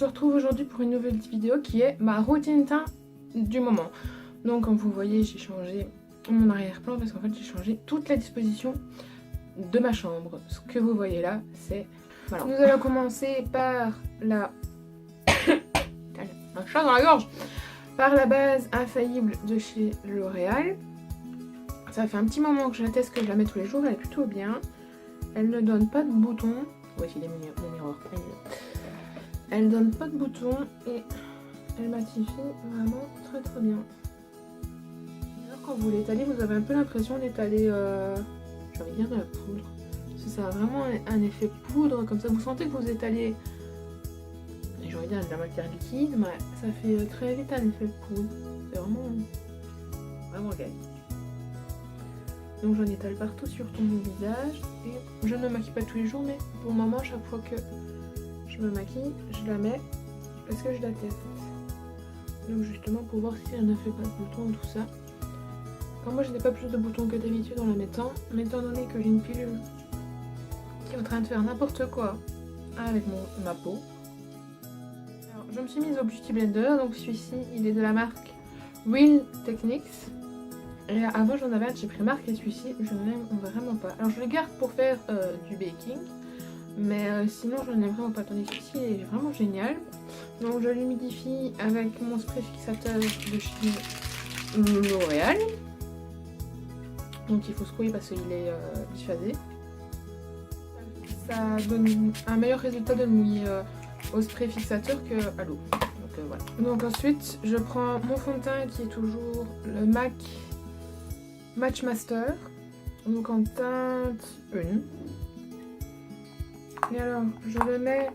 se retrouve aujourd'hui pour une nouvelle vidéo qui est ma routine teint du moment. Donc comme vous voyez, j'ai changé mon arrière-plan parce qu'en fait j'ai changé toute la disposition de ma chambre. Ce que vous voyez là, c'est... Voilà. Nous allons commencer par la... un chat dans la gorge. Par la base infaillible de chez L'Oréal. Ça fait un petit moment que je la teste, que je la mets tous les jours, elle est plutôt bien. Elle ne donne pas de boutons. Voici les miroirs. Elle donne pas de boutons et elle matifie vraiment très très bien. Alors quand vous l'étalez, vous avez un peu l'impression d'étaler, j'ai envie de dire de la poudre. Parce que ça a vraiment un effet poudre, comme ça vous sentez que vous étalez, j'ai envie de dire de la matière liquide, mais ça fait très vite un effet poudre. C'est vraiment gay. Donc j'en étale partout sur tout mon visage et je ne me maquille pas tous les jours, mais pour le moment, chaque fois que je me maquille, je la mets parce que je la teste. Donc justement pour voir si elle ne fait pas de boutons, tout ça. Alors moi je n'ai pas plus de boutons que d'habitude en la mettant, mais étant donné que j'ai une pilule qui est en train de faire n'importe quoi avec ma peau. Alors je me suis mise au Beauty Blender, donc celui-ci il est de la marque Real Techniques. Et avant j'en avais un de chez Primark et celui-ci je ne l'aime vraiment pas. Alors je le garde pour faire du baking, mais sinon je n'aime vraiment pas, tandis que celui-ci est vraiment génial. Donc je l'humidifie avec mon spray fixateur de chez L'Oréal. Donc il faut secouer parce qu'il est disphasé. Ça donne un meilleur résultat de le mouiller au spray fixateur qu'à l'eau. Donc voilà. Donc ensuite je prends mon fond de teint qui est toujours le MAC Match Master, donc en teinte 1. Et alors, je le mets,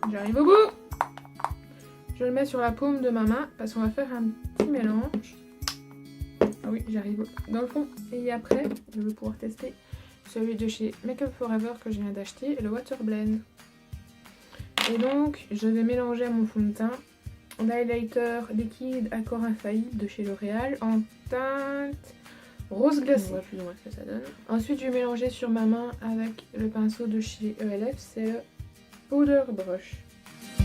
j'arrive au bout, je le mets sur la paume de ma main parce qu'on va faire un petit mélange. Ah oui, j'arrive dans le fond. Et après, je vais pouvoir tester celui de chez Make Up For Ever que je viens d'acheter, le Water Blend. Et donc, je vais mélanger à mon fond de teint l'highlighter liquide Accord Infaillible de chez L'Oréal en teinte rose glacée. On voit plus ou moins ce que ça donne. Ensuite, je vais mélanger sur ma main avec le pinceau de chez ELF, c'est le Powder Brush. Je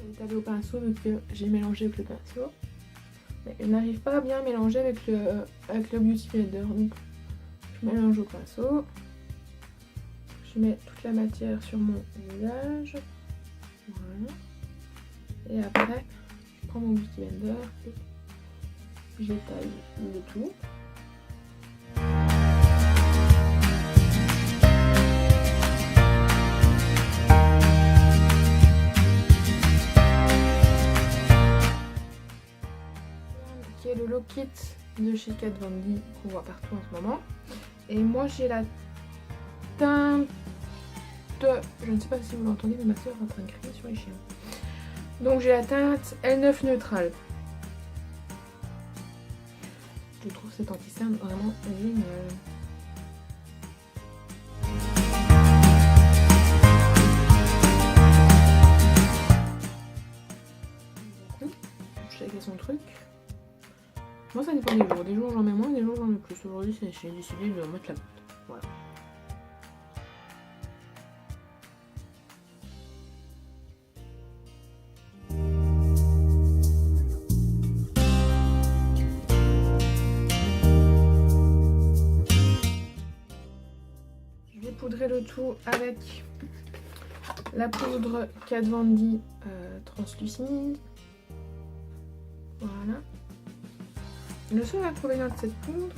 vais étaler au pinceau vu que j'ai mélangé avec le pinceau. Mais je n'arrive pas à bien mélanger avec le Beauty Blender. Donc, je mélange au pinceau. Je mets toute la matière sur mon visage. Voilà. Et après, je prends mon Beauty Blender et j'étale le tout. Qui est le Look Kit de chez Kat Von D qu'on voit partout en ce moment. Et moi j'ai la teinte, je ne sais pas si vous l'entendez, mais ma soeur est en train de crier sur les chiens. Donc j'ai la teinte L9 Neutrale. Je trouve cet anti-cerne vraiment génial. Chacun son truc. Moi ça dépend des jours. Des jours j'en mets moins, des jours j'en mets plus. Aujourd'hui j'ai décidé de mettre la botte. Voilà. Poudrer le tout avec la poudre Kat Von D translucide. Voilà. Le seul inconvénient de cette poudre,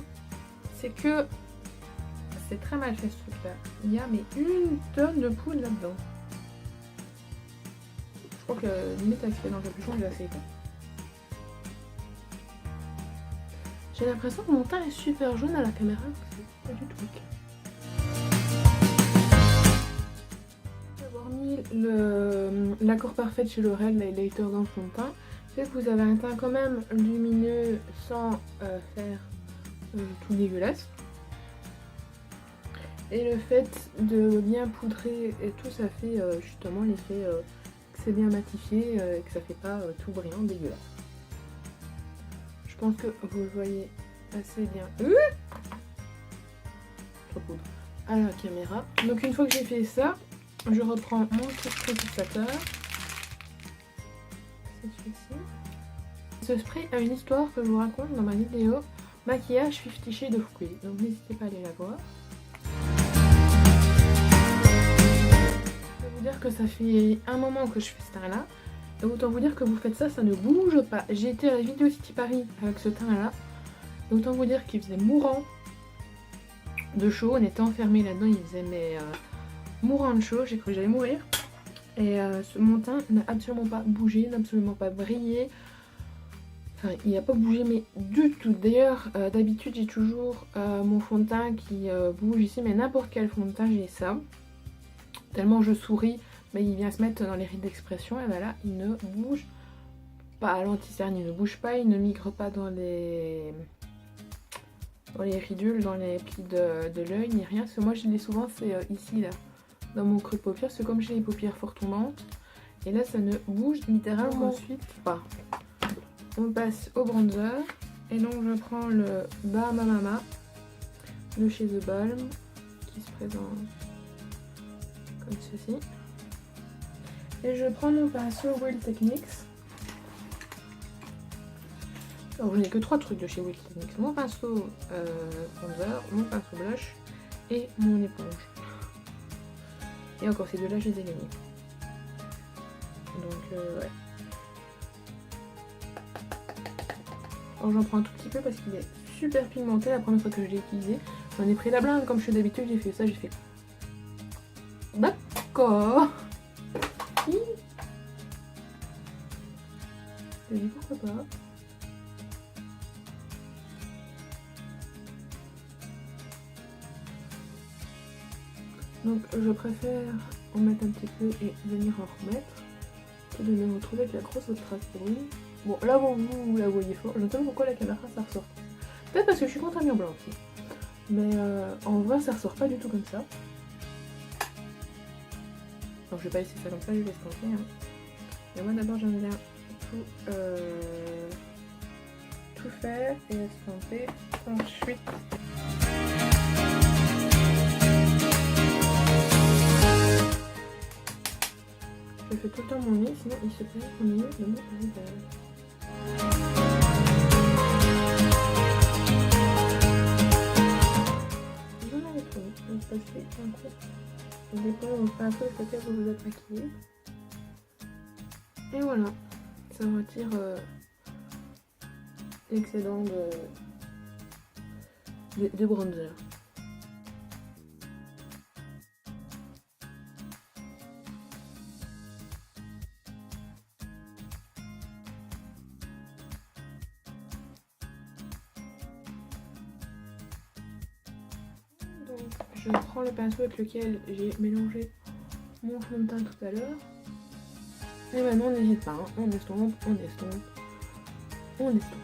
c'est que c'est très mal fait ce truc là. Il y a mais une tonne de poudre là-dedans. Je crois que limite avec ce qu'il y a dans le capuchon, je l'ai assez épais. J'ai l'impression que mon teint est super jaune à la caméra, c'est pas du tout le cas. L'accord parfait chez L'Oréal, l'highlighter dans le fond de teint, fait que vous avez un teint quand même lumineux sans faire tout dégueulasse. Et le fait de bien poudrer et tout, ça fait justement l'effet que c'est bien matifié et que ça fait pas tout brillant dégueulasse. Je pense que vous le voyez assez bien. Trop poudre à la caméra. Donc une fois que j'ai fait ça, Je reprends mon truc précipitateur. C'est celui-ci. Ce spray a une histoire que je vous raconte dans ma vidéo maquillage 50 Shades of Grey. Donc n'hésitez pas à aller la voir. Je vais vous dire que ça fait un moment que je fais ce teint là. Et autant vous dire que vous faites ça, ça ne bouge pas. J'ai été à la vidéo City Paris avec ce teint là. Et autant vous dire qu'il faisait mourant de chaud. On était enfermés là-dedans, il faisait mourant de chaud. J'ai cru que j'allais mourir. Et mon teint n'a absolument pas bougé, n'a absolument pas brillé. Enfin, il n'a pas bougé, mais du tout. D'ailleurs, d'habitude, j'ai toujours mon fond de teint qui bouge ici, mais n'importe quel fond de teint, j'ai ça. Tellement je souris, mais il vient se mettre dans les rides d'expression, et voilà, il ne bouge pas. L'anti-cerne, il ne bouge pas, il ne migre pas dans les ridules, dans les plis de l'œil, ni rien. Parce que moi, je l'ai souvent, c'est ici, là, dans mon creux de paupière. C'est comme j'ai les paupières fort tombantes. Et là, ça ne bouge littéralement ensuite pas. On passe au bronzer. Et donc, je prends le Bahama Mama de chez The Balm, qui se présente comme ceci. Et je prends mon pinceau Real Techniques. Alors, je n'ai que 3 trucs de chez Real Techniques. Mon pinceau bronzer, mon pinceau blush et mon éponge. Et encore ces deux-là, je les ai gagnés. Donc, ouais. Alors, j'en prends un tout petit peu parce qu'il est super pigmenté la première fois que je l'ai utilisé. J'en ai pris la blinde comme je fais d'habitude, j'ai fait ça, j'ai fait... D'accord. Je dis pourquoi pas. Donc je préfère en mettre un petit peu et venir en remettre que de me retrouver avec la grosse trace brune. Bon là vous la voyez fort, je ne sais pas pourquoi la caméra ça ressort. Peut-être parce que je suis contre un mur blanc aussi. Mais en vrai ça ressort pas du tout comme ça. Donc je vais pas laisser ça comme ça, je vais l'estamper. Hein. Et moi d'abord j'aime bien tout faire et estamper. Ensuite je fais tout le temps mon nez, sinon il se perd au milieu de mon visage. Vous en avez trop, vous passez un coup. Vous dépend, on fait un peu le côté où vous êtes maquillé. Et voilà, ça retire l'excédent de bronzer. Donc, je prends le pinceau avec lequel j'ai mélangé mon fond de teint tout à l'heure. Et maintenant on n'hésite pas, hein. On estompe, on estompe, on estompe.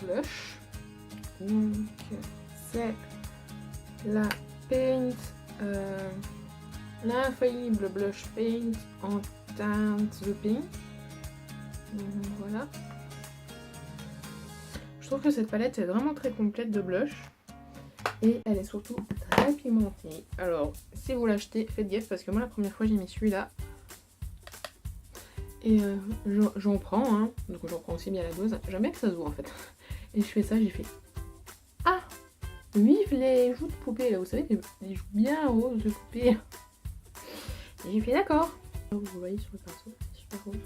Blush. Donc c'est la Paint, l'infaillible blush Paint en teinte The Pink. Donc voilà. Je trouve que cette palette est vraiment très complète de blush. Et elle est surtout très pigmentée. Alors si vous l'achetez, faites gaffe parce que moi la première fois j'ai mis celui-là. Et j'en prends, hein. Donc j'en prends aussi bien la dose. J'aime bien que ça se voit en fait. Et je fais ça, j'ai fait... Ah, vive les joues de poupée là, vous savez, les joues bien roses de poupée. Et j'ai fait d'accord. Vous voyez sur le pinceau, c'est super rose.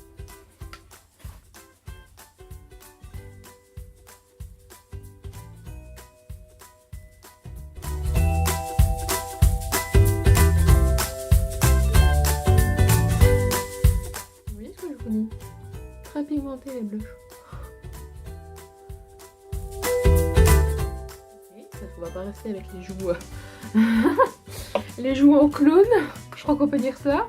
Vous voyez ce que je vous dis? Très pigmenté les blushs. On va pas rester avec les joues les joues en clown, je crois qu'on peut dire ça.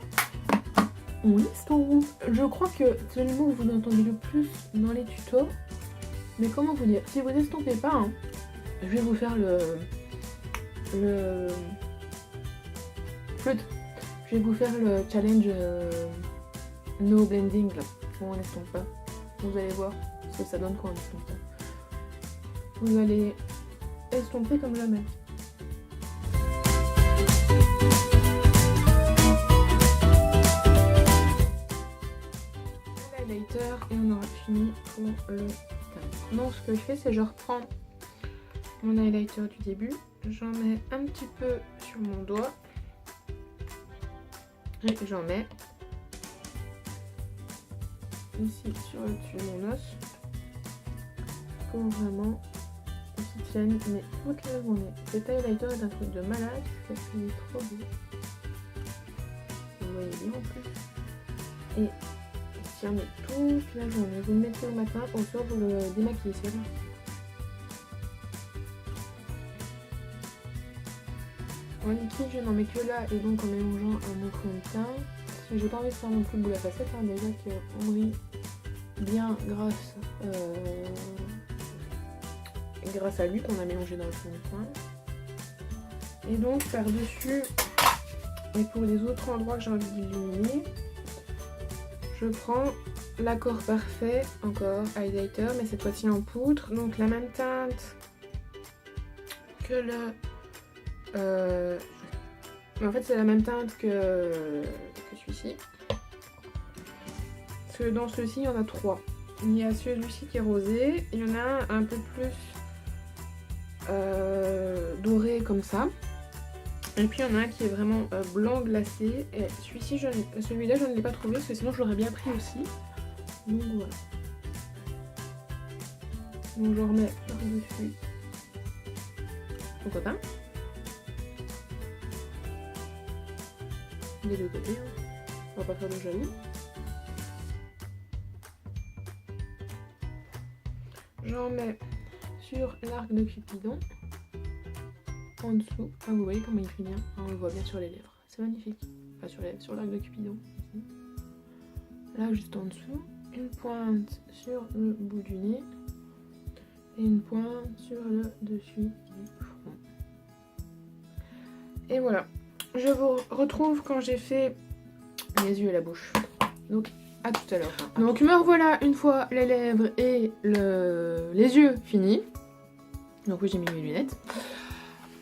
On estompe. Je crois que c'est le mot que vous entendez le plus dans les tutos. Mais comment vous dire, si vous estompez pas, hein, je vais vous faire le flûte. Je vais vous faire le challenge no blending là, on n'estompe pas. Vous allez voir ce que ça donne quand on estompe pas. Vous allez estomper comme jamais. L'highlighter et on aura fini pour le teint. Donc ce que je fais, c'est je reprends mon highlighter du début, j'en mets un petit peu sur mon doigt et j'en mets ici sur le dessus de mon os pour vraiment qu'il tienne mais toute la journée. Cet highlighter est un truc de malade parce qu'il est trop beau. Vous voyez bien en plus. Et il tient mais toute la journée. Vous le mettez au matin, au soir vous le démaquillez, c'est bon. En liquide, je n'en mets que là et donc en mélangeant un autre fond de teint. Si j'ai pas envie de faire non plus le boule à facettes, hein, déjà qu'on brille bien grâce à lui qu'on a mélangé dans le fond de teint. Et donc par-dessus, et pour les autres endroits que j'ai envie d'illuminer, je prends l'accord parfait, encore highlighter, mais cette fois-ci en poudre. Donc la même teinte que le... en fait c'est la même teinte que celui-ci. Parce que dans celui-ci il y en a 3. Il y a celui-ci qui est rosé, il y en a un peu plus doré comme ça. Et puis il y en a un qui est vraiment blanc glacé. Et celui-là je ne l'ai pas trouvé parce que sinon je l'aurais bien pris aussi. Donc voilà. Donc je remets par-dessus mon copain. Des deux côtés, hein. On va pas faire de jaloux. J'en mets sur l'arc de Cupidon en dessous. Ah, vous voyez comment il fait bien, ah, on le voit bien sur les lèvres, c'est magnifique. Enfin sur l'arc de Cupidon ici. Là juste en dessous, une pointe sur le bout du nez et une pointe sur le dessus du front. Et voilà. Je vous retrouve quand j'ai fait les yeux et la bouche. Donc à tout à l'heure. Donc me revoilà une fois les lèvres et les yeux finis. Donc oui, j'ai mis mes lunettes.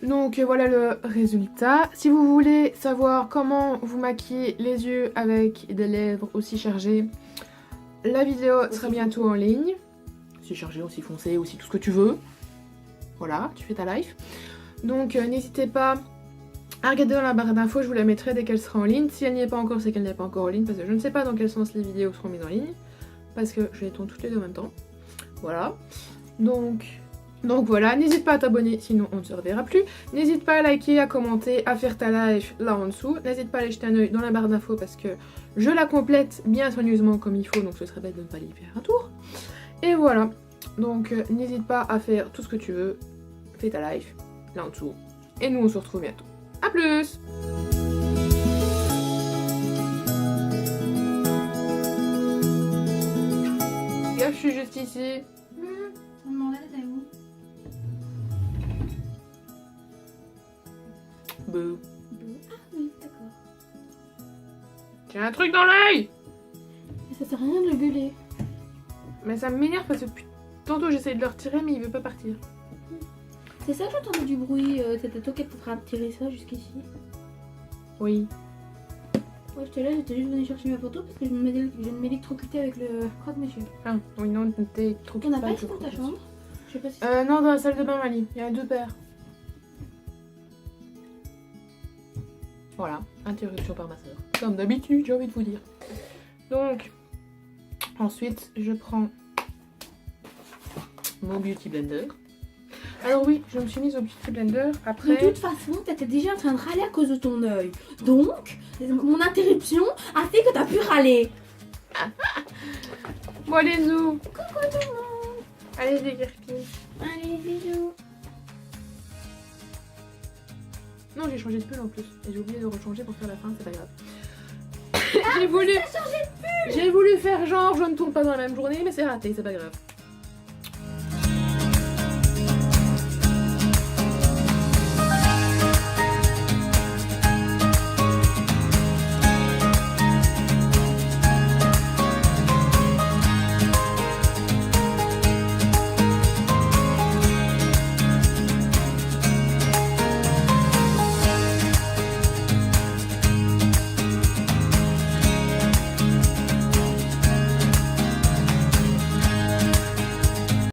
Donc voilà le résultat. Si vous voulez savoir comment vous maquiller les yeux avec des lèvres aussi chargées, la vidéo sera bientôt en ligne. Aussi chargée, aussi foncée, aussi tout ce que tu veux. Voilà, tu fais ta life. Donc n'hésitez pas à regarder dans la barre d'infos, je vous la mettrai dès qu'elle sera en ligne. Si elle n'y est pas encore, c'est qu'elle n'est pas encore en ligne parce que je ne sais pas dans quel sens les vidéos seront mises en ligne. Parce que je les tourne toutes les deux en même temps. Voilà. Donc voilà, n'hésite pas à t'abonner, sinon on ne se reverra plus. N'hésite pas à liker, à commenter, à faire ta live là en dessous. N'hésite pas à aller jeter un oeil dans la barre d'infos parce que je la complète bien soigneusement comme il faut. Donc ce serait bête de ne pas y faire un tour. Et voilà. Donc n'hésite pas à faire tout ce que tu veux. Fais ta live là en dessous. Et nous on se retrouve bientôt. A plus! Regarde, je suis juste ici. On demandait t'es où? Bouh. Ah oui, d'accord. J'ai un truc dans l'œil! Ça sert à rien de le gueuler. Mais ça m'énerve parce que tantôt j'essaye de le retirer mais il veut pas partir. C'est ça que j'entendais du bruit, c'était toi qui as tiré ça jusqu'ici. Oui. Ouais, j'étais juste venue chercher ma photo parce que je me m'électrocuter avec le croque-monsieur. Ah, oui, non, t'es trop On n'a pas été dans ta chambre? Je sais pas si non, dans la salle de bain, Mali. Il y a 2 paires. Voilà, interruption par ma soeur. Comme d'habitude, j'ai envie de vous dire. Donc, ensuite, je prends mon Beauty Blender. Alors oui, je me suis mise au Beauty Blender après... De toute façon, t'étais déjà en train de râler à cause de ton œil. Donc, mon interruption a fait que t'as pu râler. Bon, allez, zou. Coucou tout le monde. Allez, les guerpilles. Allez, bisous. Non, j'ai changé de pull en plus. Et j'ai oublié de rechanger pour faire la fin, c'est pas grave. J'ai voulu faire genre, je ne tourne pas dans la même journée, mais c'est raté, c'est pas grave.